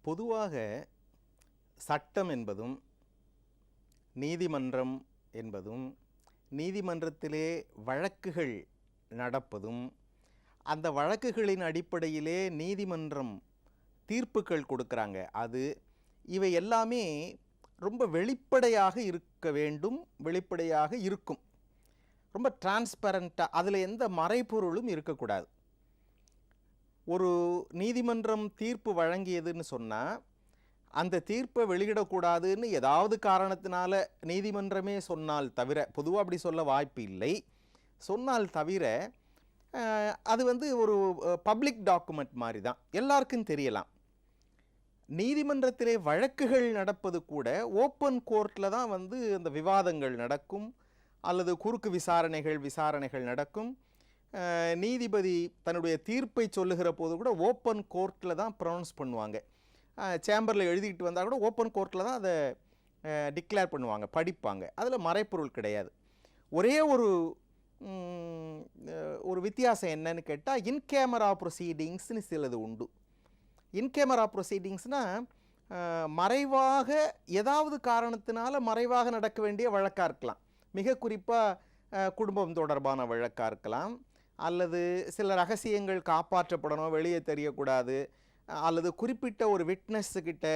பொதுவாக சட்டம் என்பதும் நீதிமன்றம் என்பதும் நீதிமன்றத்திலே வழக்குகள் நடப்பதும் அந்த வழக்குகளின் அடிப்படையிலே நீதிமன்றம் தீர்ப்புகள் கொடுக்குறாங்க. இவை எல்லாமே ரொம்ப வெளிப்படையாக இருக்க வேண்டும், வெளிப்படையாக இருக்கும், ரொம்ப டிரான்ஸ்பரண்ட்டாக, அதில் எந்த மறைபொருளும் இருக்கக்கூடாது. ஒரு நீதிமன்றம் தீர்ப்பு வழங்கியதுன்னு சொன்னால் அந்த தீர்ப்பை வெளியிடக்கூடாதுன்னு ஏதாவது காரணத்தினால நீதிமன்றமே சொன்னால் தவிர, பொதுவாக அப்படி சொல்ல வாய்ப்பு இல்லை, சொன்னால் தவிர அது ஒரு பப்ளிக் டாக்குமெண்ட் மாதிரி தான், எல்லாருக்கும் தெரியலாம். நீதிமன்றத்திலே வழக்குகள் நடப்பது கூட ஓப்பன் கோர்ட்டில் தான் அந்த விவாதங்கள் நடக்கும், அல்லது குறுக்கு விசாரணைகள் நடக்கும். நீதிபதி தன்னுடைய தீர்ப்பை சொல்லுகிற போது கூட ஓப்பன் கோர்ட்டில் தான் ப்ரொனவுன்ஸ் பண்ணுவாங்க. சேம்பரில் எழுதிக்கிட்டு வந்தால் கூட ஓப்பன் கோர்ட்டில் தான் அதை டிக்ளேர் பண்ணுவாங்க, படிப்பாங்க. அதில் மறைப்பொருள் கிடையாது. ஒரே ஒரு வித்தியாசம் என்னன்னு கேட்டால், இன்கேமரா ப்ரொசீடிங்ஸ்னு சிலது உண்டு. இன்கேமரா ப்ரொசீடிங்ஸ்னால் மறைவாக ஏதாவது காரணத்தினால மறைவாக நடக்க வேண்டிய வழக்காக இருக்கலாம். மிக குறிப்பாக குடும்பம் தொடர்பான வழக்காக இருக்கலாம், அல்லது சில ரகசியங்கள் காப்பாற்றப்படணும், வெளியே தெரியக்கூடாது, அல்லது குறிப்பிட்ட ஒரு விட்னஸ்கிட்ட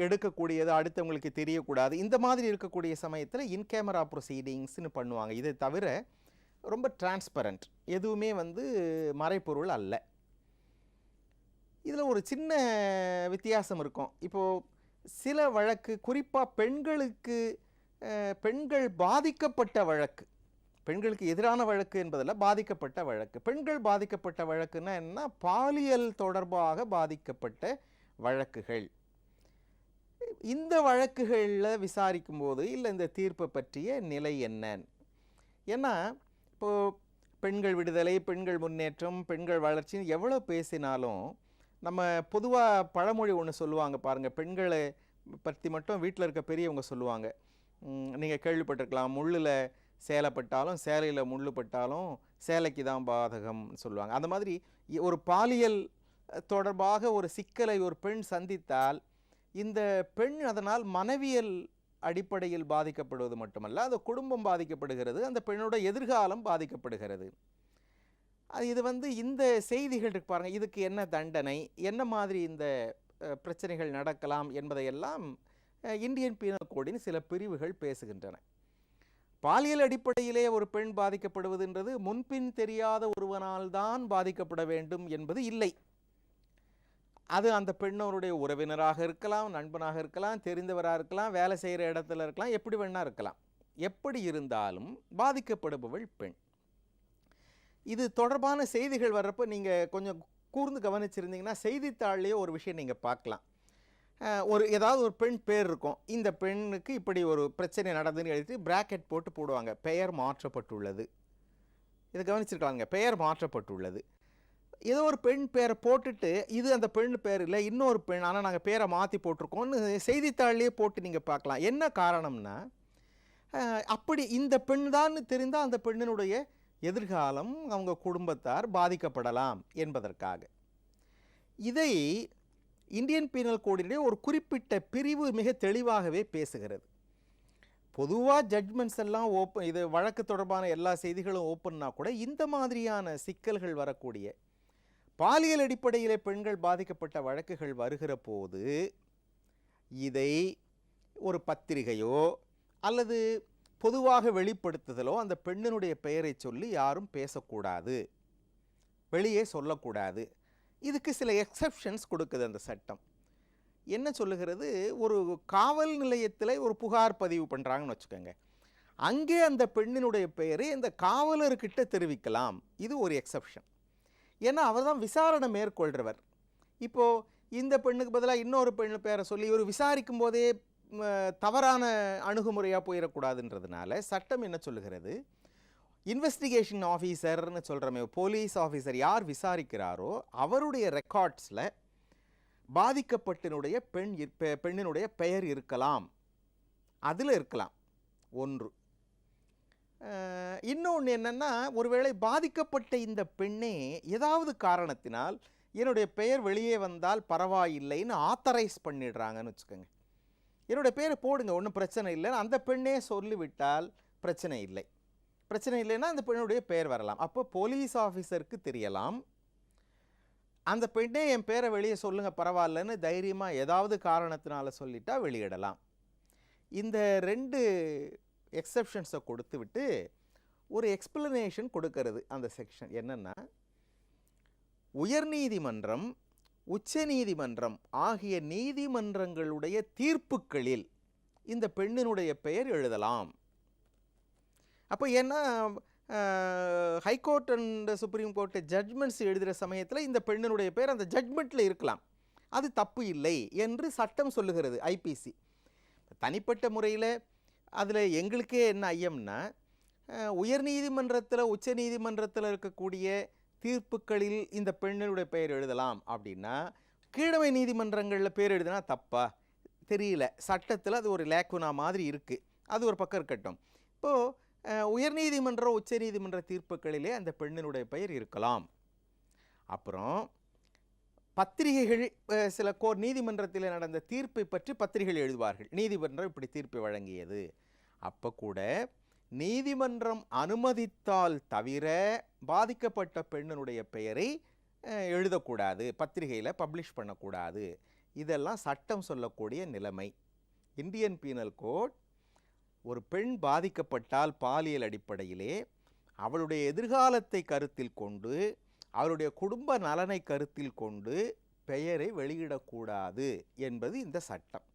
எடுக்கக்கூடியது அடுத்தவங்களுக்கு தெரியக்கூடாது. இந்த மாதிரி இருக்கக்கூடிய சமயத்தில் இன்கேமரா ப்ரொசீடிங்ஸ்னு பண்ணுவாங்க. இதை தவிர ரொம்ப டிரான்ஸ்பரண்ட், எதுவுமே மறைப்பொருள் அல்ல. இதில் ஒரு சின்ன வித்தியாசம் இருக்கும். இப்போது சில வழக்கு, குறிப்பாக பெண்கள் பாதிக்கப்பட்ட வழக்கு, பெண்களுக்கு எதிரான வழக்கு என்பதில் பாதிக்கப்பட்ட வழக்கு, பெண்கள் பாதிக்கப்பட்ட வழக்குன்னா என்ன, பாலியல் தொடர்பாக பாதிக்கப்பட்ட வழக்குகள். இந்த வழக்குகளில் விசாரிக்கும் போது இல்லை இந்த தீர்ப்பை பற்றிய நிலை என்ன? ஏன்னா இப்போது பெண்கள் விடுதலை, பெண்கள் முன்னேற்றம், பெண்கள் வளர்ச்சின்னு எவ்வளோ பேசினாலும், நம்ம பொதுவாக பழமொழி ஒன்று சொல்லுவாங்க பாருங்கள், பெண்களை பற்றி மட்டும் வீட்டில் இருக்க பெரியவங்க சொல்லுவாங்க. நீங்கள் கேள்விப்பட்டிருக்கலாம், முள்ளில் சேலைப்பட்டாலும் சேலையில் முள்ளு பட்டாலும் சேலைக்கு தான் பாதகம்னு சொல்லுவாங்க. அந்த மாதிரி ஒரு பாலியல் தொடர்பாக ஒரு சிக்கலை ஒரு பெண் சந்தித்தால், இந்த பெண் அதனால் மனவியல் அடிப்படையில் பாதிக்கப்படுவது மட்டுமல்ல, அந்த குடும்பம் பாதிக்கப்படுகிறது, அந்த பெண்ணோட எதிர்காலம் பாதிக்கப்படுகிறது. இது இந்த செய்திகள் இருக்கு பாருங்கள், இதுக்கு என்ன தண்டனை, என்ன மாதிரி இந்த பிரச்சனைகள் நடக்கலாம் என்பதையெல்லாம் இந்தியன் பீனல் கோடின் சில பிரிவுகள் பேசுகின்றன. பாலியல் அடிப்படையிலே ஒரு பெண் பாதிக்கப்படுவதுன்றது முன்பின் தெரியாத ஒருவனால் தான் பாதிக்கப்பட வேண்டும் என்பது இல்லை. அது அந்த பெண்ணவருடைய உறவினராக இருக்கலாம், நண்பனாக இருக்கலாம், தெரிந்தவராக இருக்கலாம், வேலை செய்கிற இடத்துல இருக்கலாம், எப்படி வேணா இருக்கலாம். எப்படி இருந்தாலும் பாதிக்கப்படுபவள் பெண். இது தொடர்பான செய்திகள் வர்றப்போ நீங்கள் கொஞ்சம் கூர்ந்து கவனிச்சிருந்தீங்கன்னா செய்தித்தாள்லேயே ஒரு விஷயம் நீங்கள் பார்க்கலாம். ஏதாவது ஒரு பெண் பேர் இருக்கும், இந்த பெண்ணுக்கு இப்படி ஒரு பிரச்சனை நடந்துன்னு எழுதி பிராக்கெட் போட்டு போடுவாங்க, பெயர் மாற்றப்பட்டுள்ளது. இதை கவனிச்சிருக்கலாங்க, பெயர் மாற்றப்பட்டுள்ளது. ஏதோ ஒரு பெண் பேரை போட்டுட்டு இது அந்த பெண் பேர் இல்லை, இன்னொரு பெண், ஆனால் நாங்கள் பேரை மாற்றி போட்டிருக்கோம்னு செய்தித்தாள்லேயே போட்டு நீங்கள் பார்க்கலாம். என்ன காரணம்னா, அப்படி இந்த பெண் தான் தெரிந்தால் அந்த பெண்ணினுடைய எதிர்காலம், அவங்க குடும்பத்தார் பாதிக்கப்படலாம் என்பதற்காக. இதை இந்தியன் பீனல் கோடினுடைய ஒரு குறிப்பிட்ட பிரிவு மிக தெளிவாகவே பேசுகிறது. பொதுவாக ஜட்ஜ்மெண்ட்ஸ் எல்லாம் ஓப்பன், இது வழக்கு தொடர்பான எல்லா செய்திகளும் ஓப்பன்னா கூட இந்த மாதிரியான சிக்கல்கள் வரக்கூடிய பாலியல் அடிப்படையில் பெண்கள் பாதிக்கப்பட்ட வழக்குகள் வருகிற போது இதை ஒரு பத்திரிகையோ அல்லது பொதுவாக வெளிப்படுத்துதலோ அந்த பெண்ணினுடைய பெயரை சொல்லி யாரும் பேசக்கூடாது, வெளியே சொல்லக்கூடாது. இதுக்கு சில எக்ஸப்ஷன்ஸ் கொடுக்குது அந்த சட்டம். என்ன சொல்லுகிறது, ஒரு காவல் நிலையத்தில் ஒரு புகார் பதிவு பண்ணுறாங்கன்னு வச்சுக்கோங்க, அங்கே அந்த பெண்ணினுடைய பெயரை இந்த காவலர்கிட்ட தெரிவிக்கலாம். இது ஒரு எக்ஸப்ஷன். ஏன்னா அவர் தான் விசாரணை மேற்கொள்கிறவர். இப்போது இந்த பெண்ணுக்கு பதிலாக இன்னொரு பெண்ணு பேரை சொல்லி இவர் விசாரிக்கும் போதே தவறான அணுகுமுறையாக போயிடக்கூடாதுன்றதுனால சட்டம் என்ன சொல்லுகிறது, இன்வெஸ்டிகேஷன் ஆஃபீஸர்னு சொல்கிறமே, போலீஸ் ஆஃபீஸர் யார் விசாரிக்கிறாரோ அவருடைய ரெக்கார்ட்ஸில் பாதிக்கப்பட்டினுடைய பெண்ணினுடைய பெயர் இருக்கலாம், அதில் இருக்கலாம். ஒன்று. இன்னொன்று என்னென்னா, ஒருவேளை பாதிக்கப்பட்ட இந்த பெண்ணே ஏதாவது காரணத்தினால் என்னுடைய பெயர் வெளியே வந்தால் பரவாயில்லைன்னு ஆத்தரைஸ் பண்ணிடுறாங்கன்னு வச்சுக்கோங்க. என்னுடைய பேரை போடுங்க, ஒன்றும் பிரச்சனை இல்லைன்னு அந்த பெண்ணே சொல்லிவிட்டால் பிரச்சனை இல்லை. பிரச்சனை இல்லைன்னா அந்த பெண்ணுடைய பெயர் வரலாம். அப்போ போலீஸ் ஆஃபீஸருக்கு தெரியலாம், அந்த பெண்ணே என் பேரை வெளியே சொல்லுங்க பரவாயில்லன்னு தைரியமாக ஏதாவது காரணத்தினால சொல்லிட்டா வெளியிடலாம். இந்த 2 எக்ஸப்ஷன்ஸை கொடுத்து விட்டு ஒரு எக்ஸ்பிளனேஷன் கொடுக்கறது அந்த செக்ஷன். என்னென்னா, உயர்நீதிமன்றம், உச்சநீதிமன்றம் ஆகிய நீதிமன்றங்களுடைய தீர்ப்புகளில் இந்த பெண்ணினுடைய பெயர் எழுதலாம். அப்போ ஏன்னா high court and supreme court judgements எழுதுகிற சமயத்தில் இந்த பெண்ணினுடைய பெயர் அந்த ஜட்ஜ்மெண்ட்டில் இருக்கலாம், அது தப்பு இல்லை என்று சட்டம் சொல்லுகிறது, ஐபிசி. தனிப்பட்ட முறையில் அதில் எங்களுக்கே என்ன ஐயம்னா, உயர்நீதிமன்றத்தில் உச்சநீதிமன்றத்தில் இருக்கக்கூடிய தீர்ப்புகளில் இந்த பெண்ணினுடைய பெயர் எழுதலாம் அப்படின்னா, கீழமை நீதிமன்றங்களில் பேர் எழுதினா தப்பா தெரியல. சட்டத்தில் அது ஒரு லேக்குனா மாதிரி இருக்குது, அது ஒரு பக்கம் இருக்கட்டும். இப்போது உயர்நீதிமன்றம் உச்சநீதிமன்ற தீர்ப்புகளிலே அந்த பெண்ணினுடைய பெயர் இருக்கலாம். அப்புறம் பத்திரிகைகள், சில நீதிமன்றத்தில் நடந்த தீர்ப்பை பற்றி பத்திரிகைகள் எழுதுவார்கள், நீதிமன்றம் இப்படி தீர்ப்பை வழங்கியது. அப்போ கூட நீதிமன்றம் அனுமதித்தால் தவிர பாதிக்கப்பட்ட பெண்ணினுடைய பெயரை எழுதக்கூடாது, பத்திரிகையில் பப்ளிஷ் பண்ணக்கூடாது. இதெல்லாம் சட்டம் சொல்லக்கூடிய நிலைமை. இந்தியன் பீனல் கோட் ஒரு பெண் பாதிக்கப்பட்டால் பாலியல் அடிப்படையிலே அவளுடைய எதிர்காலத்தை கருத்தில் கொண்டு, அவருடைய குடும்ப நலனை கருத்தில் கொண்டு பெயரை வெளியிடக்கூடாது என்பது இந்த சட்டம்.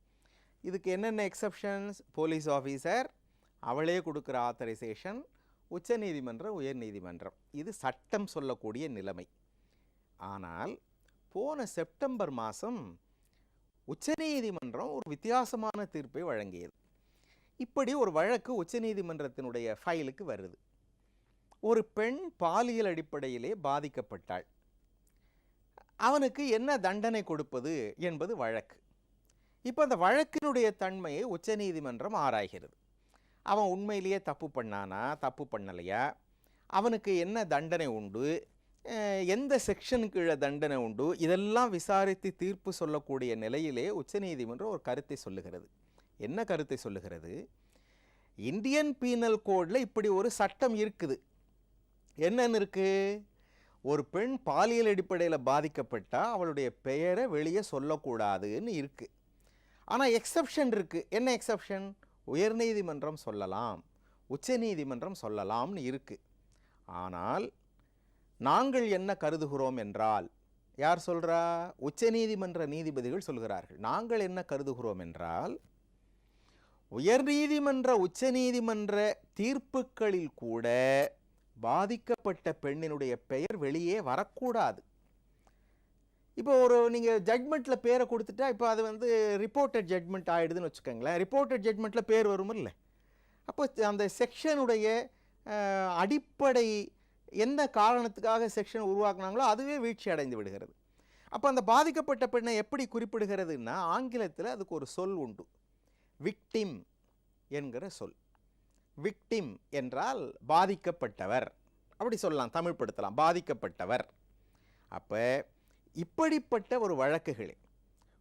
இதுக்கு என்னென்ன எக்ஸப்ஷன்ஸ்? போலீஸ் ஆஃபீஸர் அவளே கொடுக்குற ஆத்தரைசேஷன், உச்சநீதிமன்றம், உயர்நீதிமன்றம், இது சட்டம் சொல்லக்கூடிய நிலைமை. ஆனால் போன செப்டம்பர் மாதம் உச்சநீதிமன்றம் ஒரு வித்தியாசமான தீர்ப்பை வழங்கியது. இப்படி ஒரு வழக்கு உச்சநீதிமன்றத்தினுடைய ஃபைலுக்கு வருது. ஒரு பெண் பாலியல் அடிப்படையிலே பாதிக்கப்பட்டாள், அவனுக்கு என்ன தண்டனை கொடுப்பது என்பது வழக்கு. இப்போ அந்த வழக்கினுடைய தன்மையை உச்சநீதிமன்றம் ஆராய்கிறது. அவன் உண்மையிலேயே தப்பு பண்ணானா, தப்பு பண்ணலையா, அவனுக்கு என்ன தண்டனை உண்டு, எந்த செக்ஷனுக்கு கீழே தண்டனை உண்டு, இதெல்லாம் விசாரித்து தீர்ப்பு சொல்லக்கூடிய நிலையிலே உச்சநீதிமன்றம் ஒரு கருத்தை சொல்லுகிறது. என்ன கருத்தை சொல்லுகிறது? இந்தியன் பீனல் கோடில் இப்படி ஒரு சட்டம் இருக்குது. என்னன்னு இருக்கு? ஒரு பெண் பாலியல் அடிப்படையில் பாதிக்கப்பட்டால் அவளுடைய பெயரை வெளியே சொல்லக்கூடாதுன்னு இருக்கு. ஆனால் எக்ஸப்ஷன் இருக்கு. என்ன எக்ஸப்ஷன்? உயர்நீதிமன்றம் சொல்லலாம், உச்சநீதிமன்றம் சொல்லலாம்னு இருக்கு. ஆனால் நாங்கள் என்ன கருதுகிறோம் என்றால், யார் சொல்கிறா? உச்சநீதிமன்ற நீதிபதிகள் சொல்கிறார்கள். நாங்கள் என்ன கருதுகிறோம் என்றால், உயர்நீதிமன்ற உச்சநீதிமன்ற தீர்ப்புகளில் கூட பாதிக்கப்பட்ட பெண்ணினுடைய பெயர் வெளியே வரக்கூடாது. இப்போ நீங்கள் ஜட்மெண்ட்டில் பேரை கொடுத்துட்டா இப்போ அது ரிப்போர்ட்டட் ஜட்மெண்ட் ஆகிடுதுன்னு வச்சுக்கோங்களேன். ரிப்போர்ட்டட் ஜட்மெண்ட்டில் பேர் வரும் இல்லை. அப்போ அந்த செக்ஷனுடைய அடிப்படை என்ன காரணத்துக்காக செக்ஷன் உருவாக்குனாங்களோ அதுவே வீழ்ச்சி அடைந்து விடுகிறது. அப்போ அந்த பாதிக்கப்பட்ட பெண்ணை எப்படி குறிப்பிடுகிறதுன்னா, ஆங்கிலத்தில் அதுக்கு ஒரு சொல் உண்டு, விக்டிம் என்கிற சொல். விக்டிம் என்றால் பாதிக்கப்பட்டவர், அப்படி சொல்லலாம், தமிழ்படுத்தலாம், பாதிக்கப்பட்டவர். அப்போ இப்படிப்பட்ட ஒரு வழக்குகளில்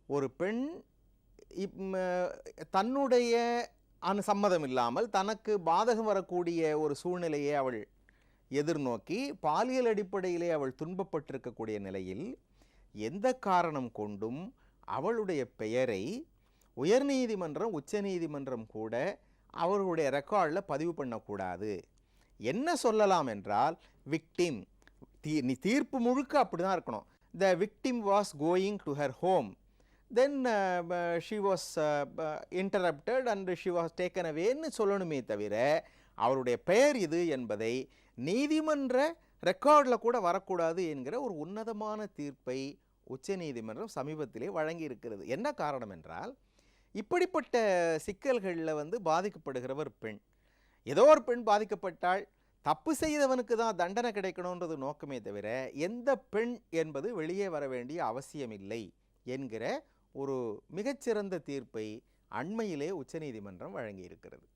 ஒரு பெண் தன்னுடைய சம்மதம் இல்லாமல் தனக்கு பாதகம் வரக்கூடிய ஒரு சூழ்நிலையை அவள் எதிர்நோக்கி பாலியல் அடிப்படையிலே அவள் துன்பப்பட்டிருக்கக்கூடிய நிலையில் எந்த காரணம் கொண்டும் அவளுடைய பெயரை உயர்நீதிமன்றம் உச்சநீதிமன்றம் கூட அவர்களுடைய ரெக்கார்டில் பதிவு பண்ணக்கூடாது. என்ன சொல்லலாம் என்றால், விக்டிம், தீர்ப்பு முழுக்க அப்படி தான் இருக்கணும். The victim was going to her home, then she was interrupted and she was taken away ன்னு சொல்லணுமே தவிர அவருடைய பெயர் இது என்பதை நீதிமன்ற ரெக்கார்டில் கூட வரக்கூடாது என்கிற ஒரு உன்னதமான தீர்ப்பை உச்சநீதிமன்றம் சமீபத்திலே வழங்கி இருக்கிறது. என்ன காரணம் என்றால், இப்படிப்பட்ட சிக்கல்களில் பாதிக்கப்படுகிறவர் பெண். ஏதோ ஒரு பெண் பாதிக்கப்பட்டால் தப்பு செய்தவனுக்கு தான் தண்டனை கிடைக்கணுன்றது நோக்கமே தவிர எந்த பெண் என்பது வெளியே வர வேண்டிய அவசியமில்லை என்கிற ஒரு மிகச்சிறந்த தீர்ப்பை அண்மையிலே உச்சநீதிமன்றம் வழங்கியிருக்கிறது.